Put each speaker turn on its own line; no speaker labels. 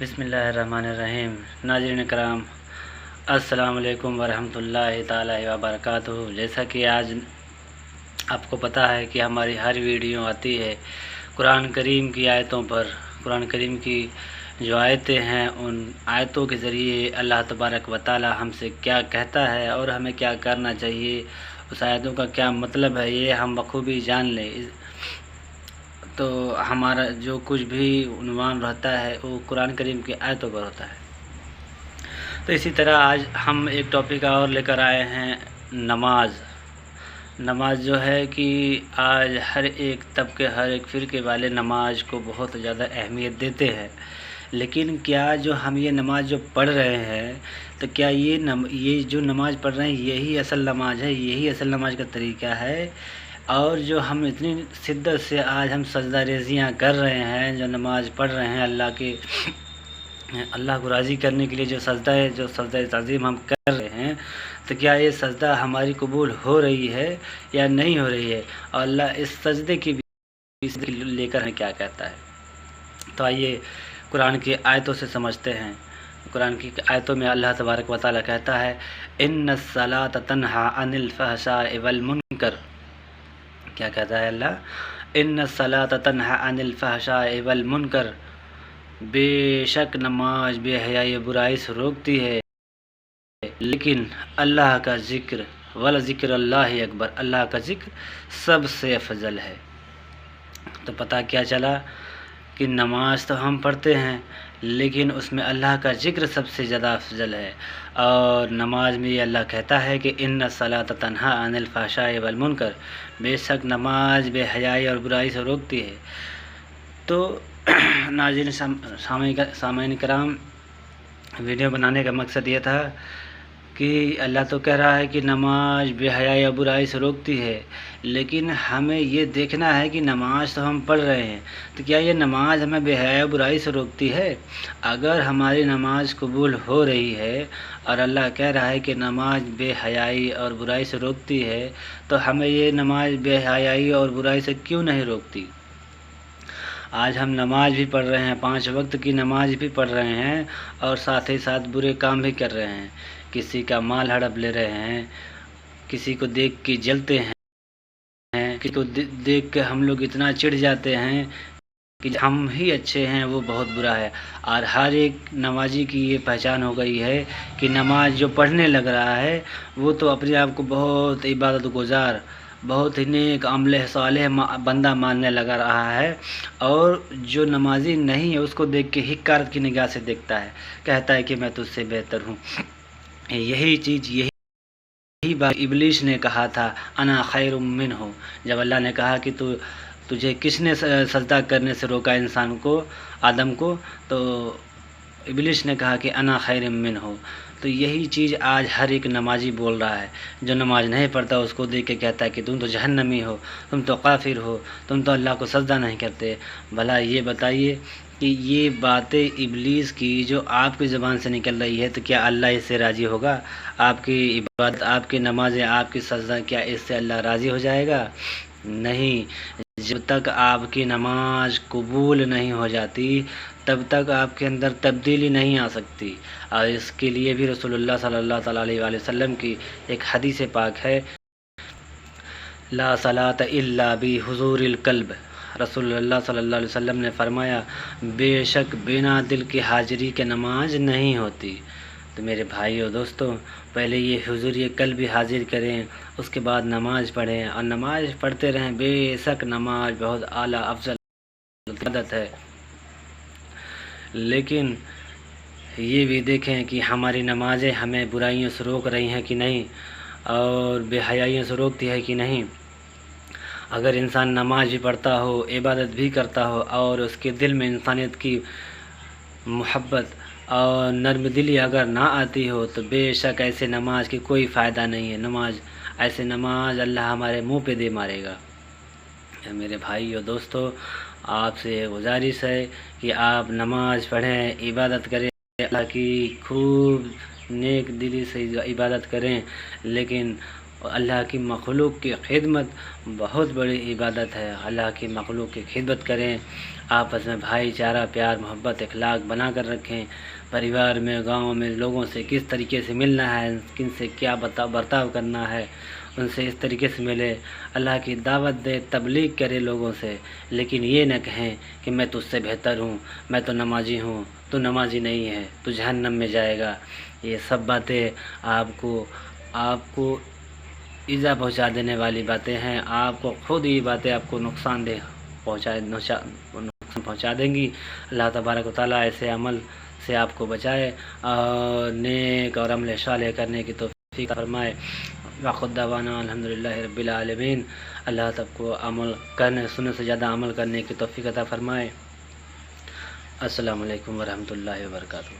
بسم اللہ الرحمن الرحیم۔ ناظرین کرام، السلام علیکم ورحمۃ اللہ تعالی وبرکاتہ۔ جیسا کہ آج آپ کو پتہ ہے کہ ہماری ہر ویڈیو آتی ہے قرآن کریم کی آیتوں پر۔ قرآن کریم کی جو آیتیں ہیں ان آیتوں کے ذریعے اللہ تبارک و تعالی ہم سے کیا کہتا ہے اور ہمیں کیا کرنا چاہیے، اس آیتوں کا کیا مطلب ہے، یہ ہم بخوبی جان لیں۔ تو ہمارا جو کچھ بھی عنوان رہتا ہے وہ قرآن کریم کی آیتوں پر ہوتا ہے۔ تو اسی طرح آج ہم ایک ٹاپک اور لے کر آئے ہیں، نماز جو ہے کہ آج ہر ایک طبقے، ہر ایک فرقے والے نماز کو بہت زیادہ اہمیت دیتے ہیں، لیکن کیا جو ہم یہ نماز جو پڑھ رہے ہیں تو کیا یہ جو نماز پڑھ رہے ہیں یہی اصل نماز ہے، یہی اصل نماز کا طریقہ ہے؟ اور جو ہم اتنی شدت سے آج ہم سجدہ ریزیاں کر رہے ہیں، جو نماز پڑھ رہے ہیں اللہ کو راضی کرنے کے لیے جو سجدہ تعظیم ہم کر رہے ہیں، تو کیا یہ سجدہ ہماری قبول ہو رہی ہے یا نہیں ہو رہی ہے؟ اور اللہ اس سجدے کی بھی لے کر ہمیں کیا کہتا ہے؟ تو آئیے قرآن کی آیتوں سے سمجھتے ہیں۔ قرآن کی آیتوں میں اللہ تبارک و تعالیٰ کہتا ہے، ان الصلاۃ تنہی عن الفحشاء والمنکر۔ کیا کہتا ہے اللہ؟ ان الصلاۃ تنہی عن الفحشاء والمنکر، بے شک نماز بے حیائی برائی سے روکتی ہے، لیکن اللہ کا ذکر ولذکر اللہ اکبر، اللہ کا ذکر سب سے افضل ہے۔ تو پتہ کیا چلا کہ نماز تو ہم پڑھتے ہیں لیکن اس میں اللہ کا ذکر سب سے زیادہ افضل ہے۔ اور نماز میں یہ اللہ کہتا ہے کہ ان الصلاۃ تنہی عن الفحشاء والمنکر، بے شک نماز بے حیائی اور برائی سے روکتی ہے۔ تو ناظرین سامعین کرام، ویڈیو بنانے کا مقصد یہ تھا کہ اللہ تو کہہ رہا ہے کہ نماز بے حیائی اور برائی سے روکتی ہے، لیکن ہمیں یہ دیکھنا ہے کہ نماز تو ہم پڑھ رہے ہیں تو کیا یہ نماز ہمیں بے حیائی اور برائی سے روکتی ہے؟ اگر ہماری نماز قبول ہو رہی ہے اور اللہ کہہ رہا ہے کہ نماز بے حیائی اور برائی سے روکتی ہے، تو ہمیں یہ نماز بے حیائی اور برائی سے کیوں نہیں روکتی؟ آج ہم نماز بھی پڑھ رہے ہیں، 5 وقت کی نماز بھی پڑھ رہے ہیں اور ساتھ ہی ساتھ برے کام بھی کر رہے ہیں، کسی کا مال ہڑپ لے رہے ہیں، کسی کو دیکھ کے جلتے ہیں، کسی کو دیکھ کے ہم لوگ اتنا چڑھ جاتے ہیں کہ ہم ہی اچھے ہیں وہ بہت برا ہے۔ اور ہر ایک نمازی کی یہ پہچان ہو گئی ہے کہ نماز جو پڑھنے لگ رہا ہے وہ تو اپنے آپ کو بہت عبادت گزار، بہت ہی نیک عمل صالح بندہ ماننے لگا رہا ہے، اور جو نمازی نہیں ہے اس کو دیکھ کے حقارت کی نگاہ سے دیکھتا ہے، کہتا ہے کہ میں تجھ سے بہتر ہوں۔ یہی بات ابلیس نے کہا تھا، انا خیر منہ، جب اللہ نے کہا کہ تجھے کس نے سجدہ کرنے سے روکا انسان کو، آدم کو، تو ابلیس نے کہا کہ انا خیر منہ۔ تو یہی چیز آج ہر ایک نمازی بول رہا ہے، جو نماز نہیں پڑھتا اس کو دیکھ کے کہتا ہے کہ تم تو جہنمی ہو، تم تو کافر ہو، تم تو اللہ کو سجدہ نہیں کرتے۔ بھلا یہ بتائیے کہ یہ باتیں ابلیس کی جو آپ کی زبان سے نکل رہی ہے تو کیا اللہ اس سے راضی ہوگا؟ آپ کی عبادت، آپ کی نمازیں، آپ کی سجدہ، کیا اس سے اللہ راضی ہو جائے گا؟ نہیں۔ جب تک آپ کی نماز قبول نہیں ہو جاتی تب تک آپ کے اندر تبدیلی نہیں آ سکتی۔ اور اس کے لیے بھی رسول اللہ صلی اللہ تعالیٰ علیہ وآلہ وسلم کی ایک حدیث پاک ہے، لا صلاۃ الا بحضور القلب۔ رسول اللہ صلی اللہ علیہ وسلم نے فرمایا، بے شک بنا دل کی حاضری کے نماز نہیں ہوتی۔ تو میرے بھائیو دوستو، پہلے یہ حضور قلب بھی حاضر کریں، اس کے بعد نماز پڑھیں، اور نماز پڑھتے رہیں۔ بے شک نماز بہت اعلیٰ افضل عبادت ہے، لیکن یہ بھی دیکھیں کہ ہماری نمازیں ہمیں برائیوں سے روک رہی ہیں کہ نہیں، اور بے حیائیوں سے روکتی ہے کہ نہیں۔ اگر انسان نماز بھی پڑھتا ہو، عبادت بھی کرتا ہو، اور اس کے دل میں انسانیت کی محبت اور نرم دلی اگر نہ آتی ہو تو بے شک ایسے نماز کی کوئی فائدہ نہیں ہے۔ ایسے نماز اللہ ہمارے منہ پہ دے مارے گا۔ میرے بھائی اور دوستو، آپ سے گزارش ہے کہ آپ نماز پڑھیں، عبادت کریں، اللہ کی خوب نیک دلی سے عبادت کریں، لیکن اور اللہ کی مخلوق کی خدمت بہت بڑی عبادت ہے۔ اللہ کی مخلوق کی خدمت کریں، آپس میں بھائی چارہ، پیار محبت اخلاق بنا کر رکھیں، پریوار میں گاؤں میں لوگوں سے کس طریقے سے ملنا ہے، کن سے کیا برتاؤ کرنا ہے، ان سے اس طریقے سے ملے، اللہ کی دعوت دے، تبلیغ کرے لوگوں سے، لیکن یہ نہ کہیں کہ میں تجھ سے بہتر ہوں، میں تو نمازی ہوں، تو نمازی نہیں ہے، تو جہنم میں جائے گا۔ یہ سب باتیں آپ کو ایذا پہنچا دینے والی باتیں ہیں، آپ کو خود یہ باتیں آپ کو نقصان پہنچا دیں گی۔ اللہ تبارک و تعالیٰ ایسے عمل سے آپ کو بچائے اور نیک اور عمل صالح کرنے کی توفیق فرمائے۔ وآخر دعوانا الحمدللہ رب العالمین۔ اللہ تب کو عمل کرنے، سننے سے زیادہ عمل کرنے کی توفیق عطا فرمائے۔ السلام علیکم ورحمۃ اللہ وبرکاتہ۔